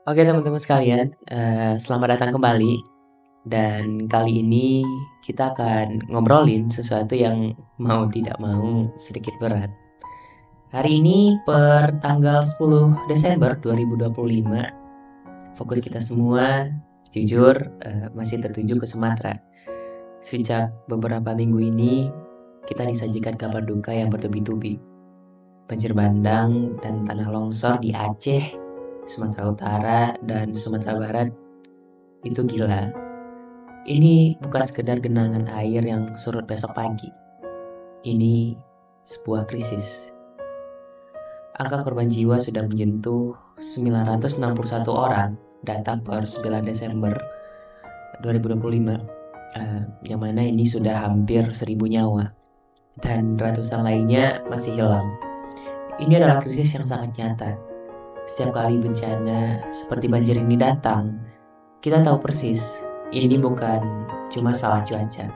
Oke teman-teman sekalian, selamat datang kembali dan kali ini kita akan ngobrolin sesuatu yang mau tidak mau sedikit berat. Hari ini per tanggal 10 Desember 2025, fokus kita semua jujur masih tertuju ke Sumatera. Sejak beberapa minggu ini kita disajikan kabar duka yang bertubi-tubi. Banjir bandang dan tanah longsor di Aceh, Sumatera Utara, dan Sumatera Barat itu gila. Ini bukan sekedar genangan air yang surut besok pagi. Ini sebuah krisis. Angka korban jiwa sudah menyentuh 961 orang data per 9 Desember 2025. Yang mana ini sudah hampir 1000 nyawa dan ratusan lainnya masih hilang. Ini adalah krisis yang sangat nyata. Setiap kali bencana seperti banjir ini datang, kita tahu persis ini bukan cuma salah cuaca.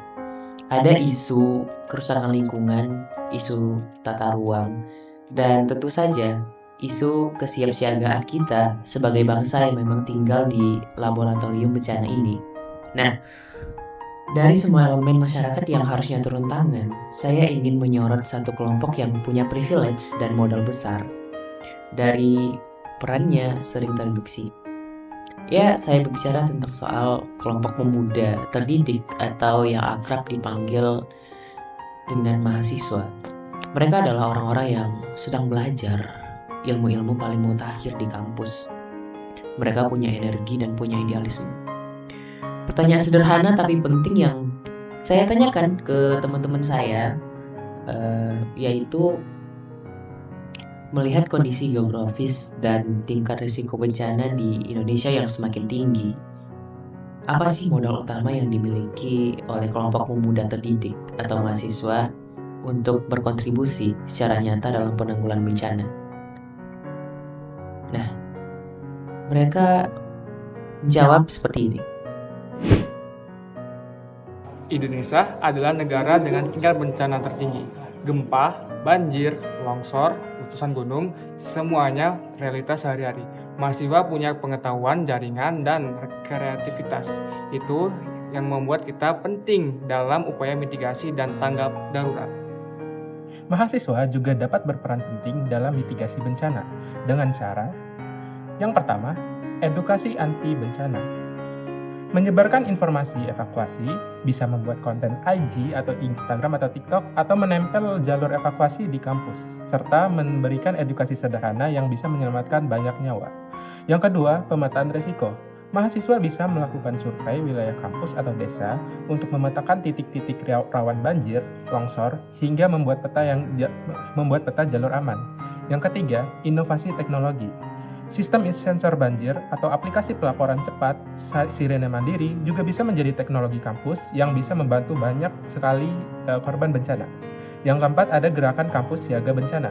Ada isu kerusakan lingkungan, isu tata ruang, dan tentu saja isu kesiapsiagaan kita sebagai bangsa yang memang tinggal di laboratorium bencana ini. Nah, dari semua elemen masyarakat yang harusnya turun tangan, saya ingin menyorot satu kelompok yang punya privilege dan modal besar. Dari perannya sering tereduksi. Ya, saya berbicara tentang soal kelompok pemuda terdidik atau yang akrab dipanggil dengan mahasiswa. Mereka adalah orang-orang yang sedang belajar ilmu-ilmu paling mutakhir di kampus. Mereka punya energi dan punya idealisme. Pertanyaan sederhana tapi penting yang saya tanyakan ke teman-teman saya, yaitu melihat kondisi geografis dan tingkat risiko bencana di Indonesia yang semakin tinggi, apa sih modal utama yang dimiliki oleh kelompok pemuda terdidik atau mahasiswa untuk berkontribusi secara nyata dalam penanggulangan bencana? Nah, mereka menjawab seperti ini. Indonesia adalah negara dengan tingkat bencana tertinggi. Gempa, banjir, longsor, letusan gunung, semuanya realitas sehari-hari. Mahasiswa punya pengetahuan, jaringan, dan kreativitas. Itu yang membuat kita penting dalam upaya mitigasi dan tanggap darurat. Mahasiswa juga dapat berperan penting dalam mitigasi bencana dengan cara yang pertama, edukasi anti bencana. Menyebarkan informasi evakuasi, bisa membuat konten IG atau Instagram atau TikTok, atau menempel jalur evakuasi di kampus, serta memberikan edukasi sederhana yang bisa menyelamatkan banyak nyawa. Yang kedua, pemetaan risiko. Mahasiswa bisa melakukan survei wilayah kampus atau desa untuk memetakan titik-titik rawan banjir, longsor, hingga membuat peta jalur aman. Yang ketiga, inovasi teknologi. Sistem sensor banjir atau aplikasi pelaporan cepat sirene mandiri juga bisa menjadi teknologi kampus yang bisa membantu banyak sekali korban bencana. Yang keempat, ada gerakan kampus siaga bencana,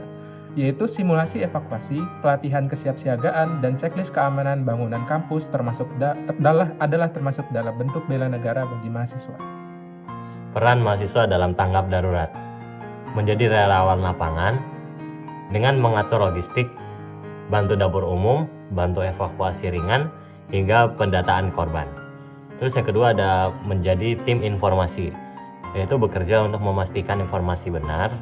yaitu simulasi evakuasi, pelatihan kesiapsiagaan, dan checklist keamanan bangunan kampus adalah termasuk dalam bentuk bela negara bagi mahasiswa. Peran mahasiswa dalam tanggap darurat menjadi relawan lapangan dengan mengatur logistik, bantu dapur umum, bantu evakuasi ringan, hingga pendataan korban. Terus yang kedua ada menjadi tim informasi, yaitu bekerja untuk memastikan informasi benar,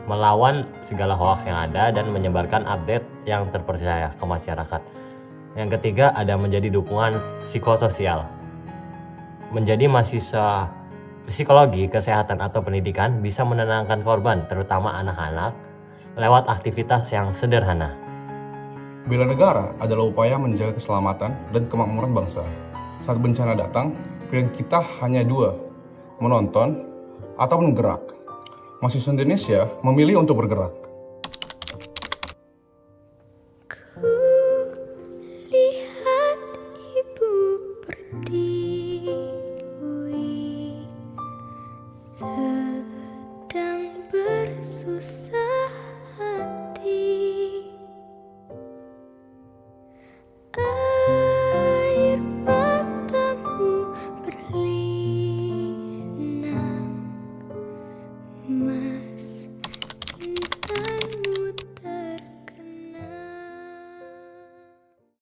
melawan segala hoaks yang ada, dan menyebarkan update yang terpercaya ke masyarakat. Yang ketiga ada menjadi dukungan psikososial. Menjadi mahasiswa psikologi, kesehatan, atau pendidikan bisa menenangkan korban, terutama anak-anak, lewat aktivitas yang sederhana. Bela negara adalah upaya menjaga keselamatan dan kemakmuran bangsa. Saat bencana datang, pilihan kita hanya dua, menonton atau bergerak. Mahasiswa Indonesia memilih untuk bergerak.